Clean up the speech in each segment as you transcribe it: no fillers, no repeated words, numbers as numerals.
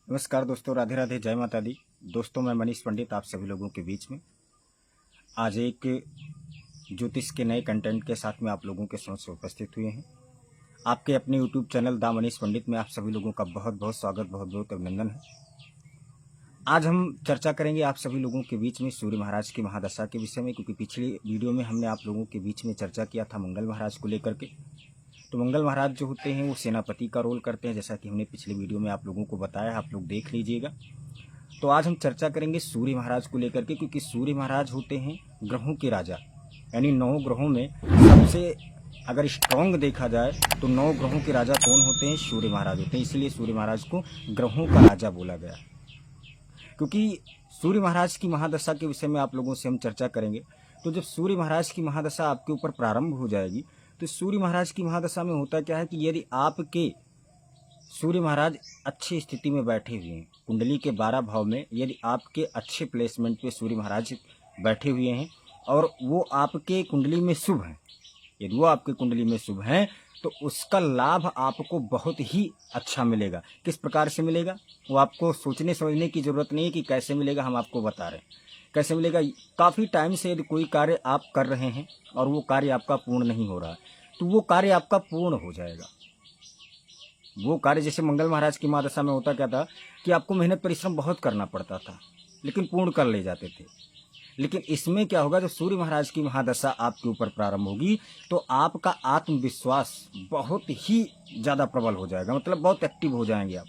नमस्कार दोस्तों, राधे राधे, जय माता दी। दोस्तों, मैं मनीष पंडित आप सभी लोगों के बीच में आज एक ज्योतिष के नए कंटेंट के साथ में आप लोगों के समक्ष उपस्थित हुए हैं। आपके अपने यूट्यूब चैनल दा मनीष पंडित में आप सभी लोगों का बहुत बहुत स्वागत, बहुत बहुत अभिनंदन है। आज हम चर्चा करेंगे आप सभी लोगों के बीच में सूर्य महाराज की महादशा के विषय में, क्योंकि पिछली वीडियो में हमने आप लोगों के बीच में चर्चा किया था मंगल महाराज को लेकर के। तो मंगल महाराज जो होते हैं वो सेनापति का रोल करते हैं, जैसा कि हमने पिछले वीडियो में आप लोगों को बताया, आप लोग देख लीजिएगा। तो आज हम चर्चा करेंगे सूर्य महाराज को लेकर के, क्योंकि सूर्य महाराज होते हैं ग्रहों के राजा, यानी 9 ग्रहों में सबसे अगर स्ट्रॉन्ग देखा जाए तो 9 ग्रहों के राजा कौन होते हैं? सूर्य महाराज होते हैं। इसलिए सूर्य महाराज को ग्रहों का राजा बोला गया। क्योंकि सूर्य महाराज की महादशा के विषय में आप लोगों से हम चर्चा करेंगे। तो जब सूर्य महाराज की महादशा आपके ऊपर प्रारंभ हो जाएगी तो सूर्य महाराज की महादशा में होता क्या है कि यदि आपके सूर्य महाराज अच्छी स्थिति में बैठे हुए हैं, कुंडली के 12 भाव में यदि आपके अच्छे प्लेसमेंट पे सूर्य महाराज बैठे हुए हैं और वो आपके कुंडली में शुभ हैं, यदि वो आपके कुंडली में शुभ हैं तो उसका लाभ आपको बहुत ही अच्छा मिलेगा। किस प्रकार से मिलेगा वो आपको सोचने समझने की जरूरत नहीं है कि कैसे मिलेगा, हम आपको बता रहे हैं कैसे मिलेगा। काफ़ी टाइम से यदि कोई कार्य आप कर रहे हैं और वो कार्य आपका पूर्ण नहीं हो रहा है तो वो कार्य आपका पूर्ण हो जाएगा। वो कार्य जैसे मंगल महाराज की महादशा में होता क्या था कि आपको मेहनत परिश्रम बहुत करना पड़ता था लेकिन पूर्ण कर ले जाते थे। लेकिन इसमें क्या होगा, जब सूर्य महाराज की महादशा आपके ऊपर प्रारंभ होगी तो आपका आत्मविश्वास बहुत ही ज़्यादा प्रबल हो जाएगा, मतलब बहुत एक्टिव हो जाएंगे आप।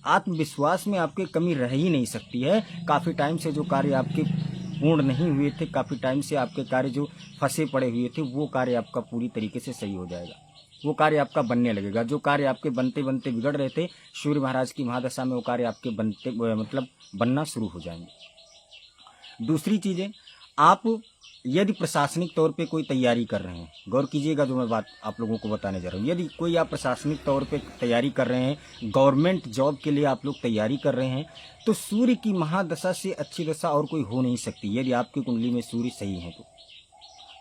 आत्मविश्वास में आपकी कमी रह ही नहीं सकती है। काफ़ी टाइम से जो कार्य आपके पूर्ण नहीं हुए थे, काफ़ी टाइम से आपके कार्य जो फंसे पड़े हुए थे, वो कार्य आपका पूरी तरीके से सही हो जाएगा। वो कार्य आपका बनने लगेगा। जो कार्य आपके बनते बनते बिगड़ रहे थे, सूर्य महाराज की महादशा में वो कार्य आपके बनते मतलब बनना शुरू हो जाएंगे। दूसरी चीज़ें, आप यदि प्रशासनिक तौर पे कोई तैयारी कर रहे हैं, गौर कीजिएगा जो मैं बात आप लोगों को बताने जा रहा हूँ। यदि कोई आप प्रशासनिक तौर पे तैयारी कर रहे हैं, गवर्नमेंट जॉब के लिए आप लोग तैयारी कर रहे हैं, तो सूर्य की महादशा से अच्छी दशा और कोई हो नहीं सकती। यदि आपकी कुंडली में सूर्य सही है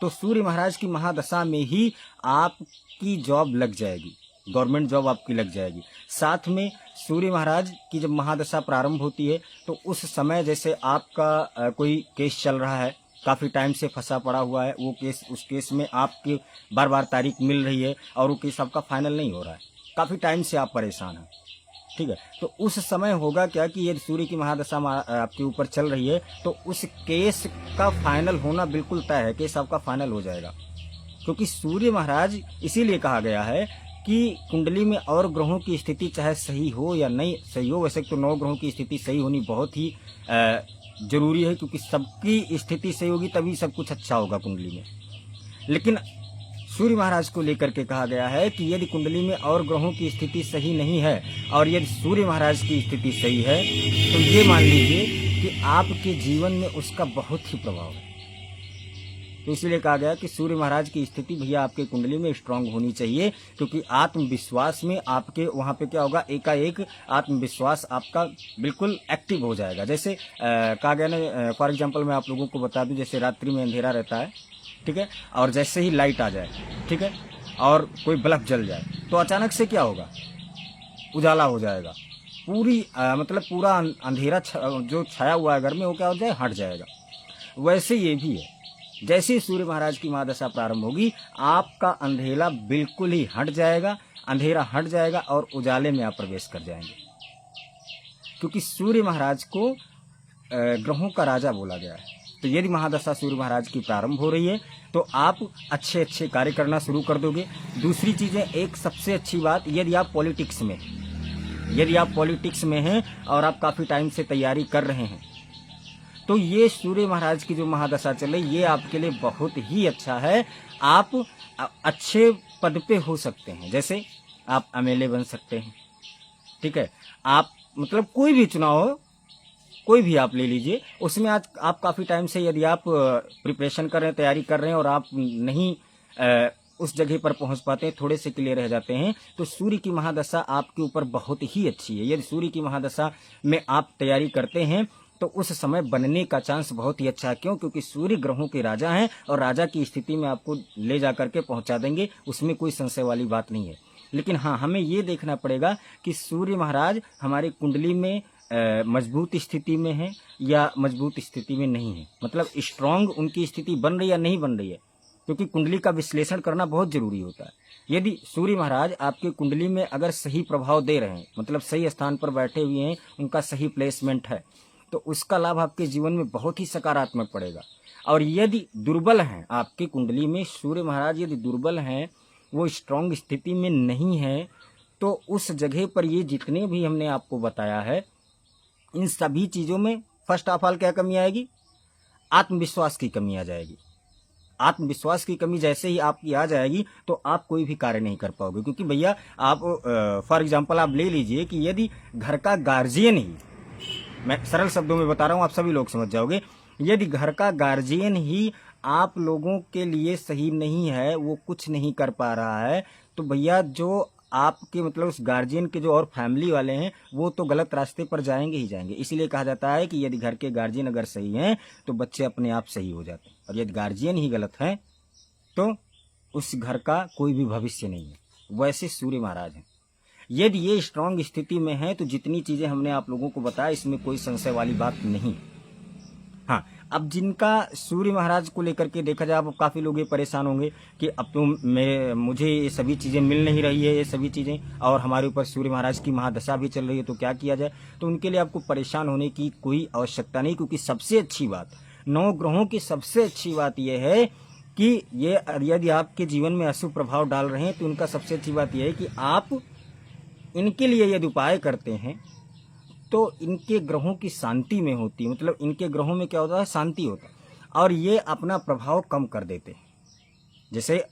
तो सूर्य महाराज की महादशा में ही आपकी जॉब लग जाएगी, गवर्नमेंट जॉब आपकी लग जाएगी। साथ में सूर्य महाराज की जब महादशा प्रारंभ होती है तो उस समय जैसे आपका कोई केस चल रहा है, काफ़ी टाइम से फंसा पड़ा हुआ है वो केस, उस केस में आपकी बार बार तारीख मिल रही है और वो केस आपका फाइनल नहीं हो रहा है, काफ़ी टाइम से आप परेशान हैं, ठीक है। तो उस समय होगा क्या कि यदि सूर्य की महादशा आपके ऊपर चल रही है तो उस केस का फाइनल होना बिल्कुल तय है, केस आपका फाइनल हो जाएगा। क्योंकि सूर्य महाराज इसीलिए कहा गया है कि कुंडली में और ग्रहों की स्थिति चाहे सही हो या नहीं सही हो, वैसे तो 9 ग्रहों की स्थिति सही होनी बहुत ही जरूरी है, क्योंकि सबकी स्थिति सही होगी तभी सब कुछ अच्छा होगा कुंडली में। लेकिन सूर्य महाराज को लेकर के कहा गया है कि यदि कुंडली में और ग्रहों की स्थिति सही नहीं है और यदि सूर्य महाराज की स्थिति सही है तो ये मान लीजिए कि आपके जीवन में उसका बहुत ही प्रभाव है। तो इसलिए कहा गया कि सूर्य महाराज की स्थिति भैया आपके कुंडली में स्ट्रांग होनी चाहिए, क्योंकि आत्मविश्वास में आपके वहाँ पे क्या होगा, एकाएक आत्मविश्वास आपका बिल्कुल एक्टिव हो जाएगा। जैसे कहा गया ना, फॉर एग्जांपल मैं आप लोगों को बता दूं, जैसे रात्रि में अंधेरा रहता है, ठीक है, और जैसे ही लाइट आ जाए, ठीक है, और कोई बल्ब जल जाए तो अचानक से क्या होगा, उजाला हो जाएगा। पूरी मतलब पूरा अंधेरा जो छाया हुआ है घर में वो क्या हो जाए, हट जाएगा। वैसे ये भी है, जैसे ही सूर्य महाराज की महादशा प्रारंभ होगी आपका अंधेरा बिल्कुल ही हट जाएगा, अंधेरा हट जाएगा और उजाले में आप प्रवेश कर जाएंगे। क्योंकि सूर्य महाराज को ग्रहों का राजा बोला गया है। तो यदि महादशा सूर्य महाराज की प्रारंभ हो रही है तो आप अच्छे अच्छे कार्य करना शुरू कर दोगे। दूसरी चीज़ें, एक सबसे अच्छी बात, यदि आप पॉलिटिक्स में हैं और आप काफ़ी टाइम से तैयारी कर रहे हैं तो ये सूर्य महाराज की जो महादशा चल रही ये आपके लिए बहुत ही अच्छा है। आप अच्छे पद पे हो सकते हैं, जैसे आप एमएलए बन सकते हैं, ठीक है। आप मतलब कोई भी चुनाव हो, कोई भी आप ले लीजिए, उसमें आज आप काफ़ी टाइम से यदि आप प्रिपरेशन कर रहे हैं, तैयारी कर रहे हैं और आप नहीं उस जगह पर पहुंच पाते हैं, थोड़े से क्लियर रह जाते हैं, तो सूर्य की महादशा आपके ऊपर बहुत ही अच्छी है। यदि सूर्य की महादशा में आप तैयारी करते हैं तो उस समय बनने का चांस बहुत ही अच्छा है। क्यों? क्योंकि सूर्य ग्रहों के राजा हैं और राजा की स्थिति में आपको ले जा करके पहुंचा देंगे, उसमें कोई संशय वाली बात नहीं है। लेकिन हाँ, हमें ये देखना पड़ेगा कि सूर्य महाराज हमारे कुंडली में मजबूत स्थिति में है या मजबूत स्थिति में नहीं है, मतलब स्ट्रांग उनकी स्थिति बन रही है या नहीं बन रही है, क्योंकि कुंडली का विश्लेषण करना बहुत जरूरी होता है। यदि सूर्य महाराज आपके कुंडली में अगर सही प्रभाव दे रहे हैं, मतलब सही स्थान पर बैठे हुए हैं, उनका सही प्लेसमेंट है, तो उसका लाभ आपके जीवन में बहुत ही सकारात्मक पड़ेगा। और यदि दुर्बल हैं आपकी कुंडली में सूर्य महाराज, यदि दुर्बल हैं, वो स्ट्रांग स्थिति में नहीं है, तो उस जगह पर ये जितने भी हमने आपको बताया है, इन सभी चीज़ों में फर्स्ट ऑफ ऑल क्या कमी आएगी? आत्मविश्वास की कमी आ जाएगी। आत्मविश्वास की कमी जैसे ही आपकी आ जाएगी तो आप कोई भी कार्य नहीं कर पाओगे, क्योंकि भैया आप फॉर एग्जांपल आप ले लीजिए कि यदि घर का गार्जियन ही, मैं सरल शब्दों में बता रहा हूँ, आप सभी लोग समझ जाओगे, यदि घर का गार्जियन ही आप लोगों के लिए सही नहीं है, वो कुछ नहीं कर पा रहा है, तो भैया जो आपके मतलब उस गार्जियन के जो और फैमिली वाले हैं वो तो गलत रास्ते पर जाएंगे ही जाएंगे। इसीलिए कहा जाता है कि यदि घर के गार्जियन अगर सही हैं तो बच्चे अपने आप सही हो जाते हैं, और यदि गार्जियन ही गलत हैं तो उस घर का कोई भी भविष्य नहीं है। वैसे सूर्य महाराज हैं, यदि ये स्ट्रांग स्थिति में है तो जितनी चीज़ें हमने आप लोगों को बताया इसमें कोई संशय वाली बात नहीं। हाँ, अब जिनका सूर्य महाराज को लेकर के देखा जाए, अब काफ़ी लोग ये परेशान होंगे कि अब तो मुझे ये सभी चीज़ें मिल नहीं रही है, ये सभी चीज़ें, और हमारे ऊपर सूर्य महाराज की महादशा भी चल रही है, तो क्या किया जाए? तो उनके लिए आपको परेशान होने की कोई आवश्यकता नहीं, क्योंकि सबसे अच्छी बात, 9 ग्रहों की सबसे अच्छी बात यह है कि ये यदि आपके जीवन में अशुभ प्रभाव डाल रहे हैं तो उनका सबसे अच्छी बात यह है कि आप इनके लिए यदि उपाय करते हैं तो इनके ग्रहों की शांति में होती है, मतलब इनके ग्रहों में क्या होता है? शांति होता है, और ये अपना प्रभाव कम कर देते हैं। जैसे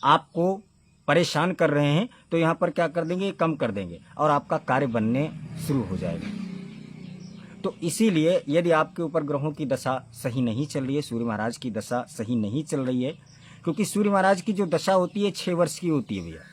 आपको परेशान कर रहे हैं तो यहाँ पर क्या कर देंगे? कम कर देंगे और आपका कार्य बनने शुरू हो जाएगा। तो इसीलिए यदि आपके ऊपर ग्रहों की दशा सही नहीं चल रही है, सूर्य महाराज की दशा सही नहीं चल रही है, क्योंकि सूर्य महाराज की जो दशा होती है 6 वर्ष की होती है भैया।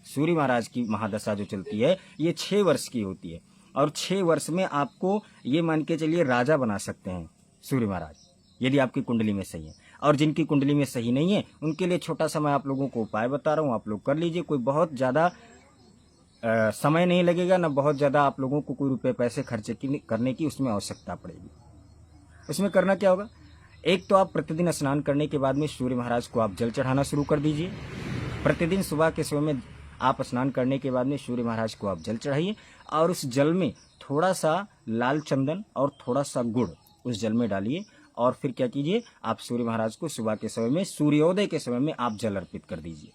सूर्य महाराज की महादशा जो चलती है ये 6 वर्ष की होती है, और 6 वर्ष में आपको ये मान के चलिए राजा बना सकते हैं सूर्य महाराज, यदि आपकी कुंडली में सही है। और जिनकी कुंडली में सही नहीं है उनके लिए छोटा सा मैं आप लोगों को उपाय बता रहा हूँ, आप लोग कर लीजिए। कोई बहुत ज़्यादा समय नहीं लगेगा, ना बहुत ज़्यादा आप लोगों को कोई रुपये पैसे खर्चे करने की उसमें आवश्यकता पड़ेगी। उसमें करना क्या होगा? एक तो आप प्रतिदिन स्नान करने के बाद में सूर्य महाराज को आप जल चढ़ाना शुरू कर दीजिए। प्रतिदिन सुबह के समय में आप स्नान करने के बाद में सूर्य महाराज को आप जल चढ़ाइए, और उस जल में थोड़ा सा लाल चंदन और थोड़ा सा गुड़ उस जल में डालिए, और फिर क्या कीजिए? आप सूर्य महाराज को सुबह के समय में, सूर्योदय के समय में आप जल अर्पित कर दीजिए।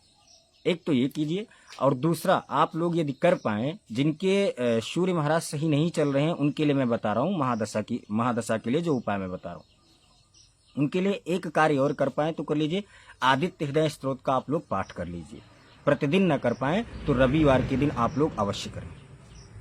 एक तो ये कीजिए, और दूसरा आप लोग यदि कर पाएँ, जिनके सूर्य महाराज सही नहीं चल रहे हैं उनके लिए मैं बता रहा हूँ, महादशा के लिए जो उपाय मैं बता रहा हूँ, उनके लिए एक कार्य और कर पाएँ तो कर लीजिए, आदित्य हृदय स्तोत्र का आप लोग पाठ कर लीजिए। प्रतिदिन न कर पाएँ तो रविवार के दिन आप लोग अवश्य करें।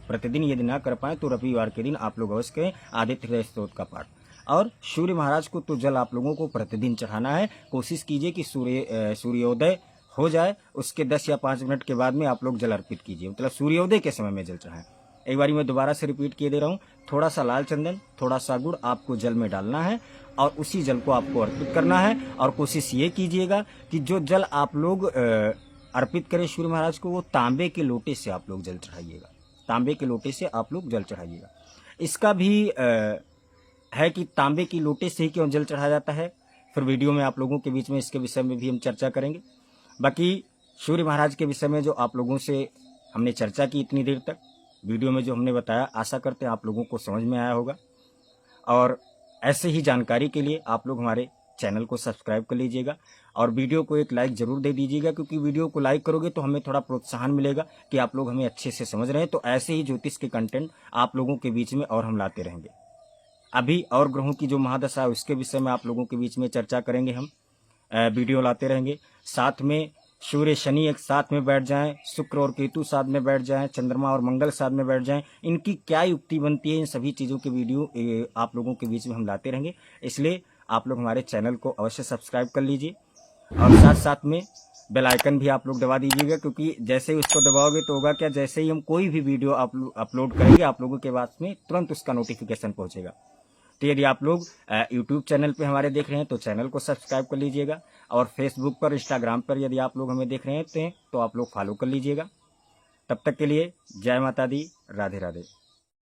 प्रतिदिन यदि ना कर पाएँ तो रविवार के दिन आप लोग अवश्य करें आदित्य हृदय स्तोत्र का पाठ। और सूर्य महाराज को तो जल आप लोगों को प्रतिदिन चढ़ाना है। कोशिश कीजिए कि सूर्योदय हो जाए, उसके 10 या 5 मिनट के बाद में आप लोग जल अर्पित कीजिए, मतलब सूर्योदय के समय में जल चढ़ाएं। एक बारी मैं दोबारा से रिपीट किए दे रहा हूँ, थोड़ा सा लाल चंदन, थोड़ा सा गुड़ आपको जल में डालना है, और उसी जल को आपको अर्पित करना है। और कोशिश ये कीजिएगा कि जो जल आप लोग अर्पित करें सूर्य महाराज को, वो तांबे के लोटे से आप लोग जल चढ़ाइएगा। तांबे के लोटे से आप लोग जल चढ़ाइएगा। इसका भी है कि तांबे की लोटे से ही क्यों जल चढ़ाया जाता है, फिर वीडियो में आप लोगों के बीच में इसके विषय में भी हम चर्चा करेंगे। बाकी सूर्य महाराज के विषय में जो आप लोगों से हमने चर्चा की इतनी देर तक, वीडियो में जो हमने बताया, आशा करते हैं आप लोगों को समझ में आया होगा। और ऐसे ही जानकारी के लिए आप लोग हमारे चैनल को सब्सक्राइब कर लीजिएगा, और वीडियो को एक लाइक ज़रूर दे दीजिएगा, क्योंकि वीडियो को लाइक करोगे तो हमें थोड़ा प्रोत्साहन मिलेगा कि आप लोग हमें अच्छे से समझ रहे हैं। तो ऐसे ही ज्योतिष के कंटेंट आप लोगों के बीच में और हम लाते रहेंगे। अभी और ग्रहों की जो महादशा है उसके विषय में आप लोगों के बीच में चर्चा करेंगे, हम वीडियो लाते रहेंगे। साथ में सूर्य शनि एक साथ में बैठ जाएं, शुक्र और केतु साथ में बैठ जाएं, चंद्रमा और मंगल साथ में बैठ जाएं, इनकी क्या युक्ति बनती है, इन सभी चीज़ों के वीडियो आप लोगों के बीच में हम लाते रहेंगे। इसलिए आप लोग हमारे चैनल को अवश्य सब्सक्राइब कर लीजिए, और साथ साथ में बेल आइकन भी आप लोग दबा दीजिएगा, क्योंकि जैसे ही उसको दबाओगे तो होगा क्या, जैसे ही हम कोई भी वीडियो अपलोड करेंगे आप लोगों के पास में तुरंत उसका नोटिफिकेशन पहुँचेगा। तो यदि आप लोग यूट्यूब चैनल पे हमारे देख रहे हैं तो चैनल को सब्सक्राइब कर लीजिएगा, और फेसबुक पर, इंस्टाग्राम पर यदि आप लोग हमें देख रहे हैं तो आप लोग फॉलो कर लीजिएगा। तब तक के लिए जय माता दी, राधे राधे।